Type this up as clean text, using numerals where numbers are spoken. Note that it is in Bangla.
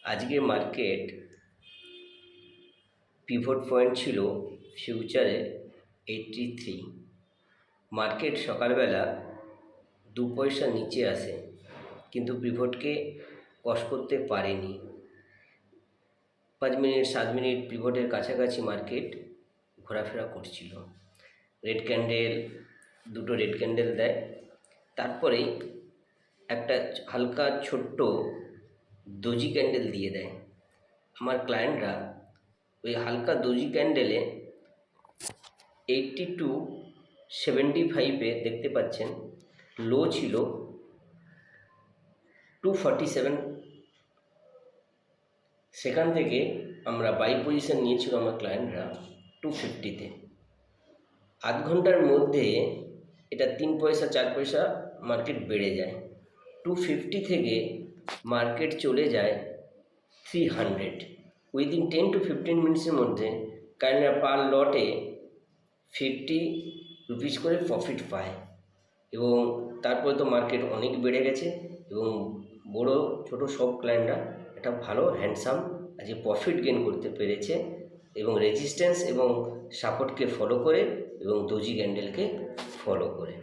আজকে মার্কেট পিভট পয়েন্ট ছিল ফিউচারে 83। মার্কেট সকালবেলা 2 পয়সা নিচে আসে, কিন্তু পিভটকে ক্রস করতে পারেনি। 5 মিনিট 7 মিনিট পিভটের কাছাকাছি মার্কেট ঘোরাফেরা করছিল। রেড ক্যান্ডেল, দুটো রেড ক্যান্ডেল দেয়, তারপরেই একটা হালকা ছোট্ট দোজি ক্যান্ডেল দিয়ে দেয়। আমার ক্লায়েন্টরা ওই হালকা দোজি ক্যান্ডেলে 80 টু 75-এ দেখতে পাচ্ছেন লো ছিল 247। সেখান থেকে আমরা বাই পজিশন নিয়েছিল আমার ক্লায়েন্টরা 250-তে। আধ ঘন্টার মধ্যে এটা 3 পয়সা 4 পয়সা মার্কেট বেড়ে যায়। 250 থেকে মার্কেট চলে যায় 300। উইদিন 10 to 15 মিনিটসের মধ্যে ক্লায়েন্টরা পার লটে 50 রুপিস করে প্রফিট পায়, এবং তারপরে তো মার্কেট অনেক বেড়ে গেছে এবং বড় ছোট সব ক্লায়েন্টরা একটা ভালো হ্যান্ডসাম আজকে প্রফিট গেইন করতে পেরেছে, এবং রেজিস্ট্যান্স এবং সাপোর্টকে ফলো করে এবং দোজি ক্যান্ডেলকে ফলো করে।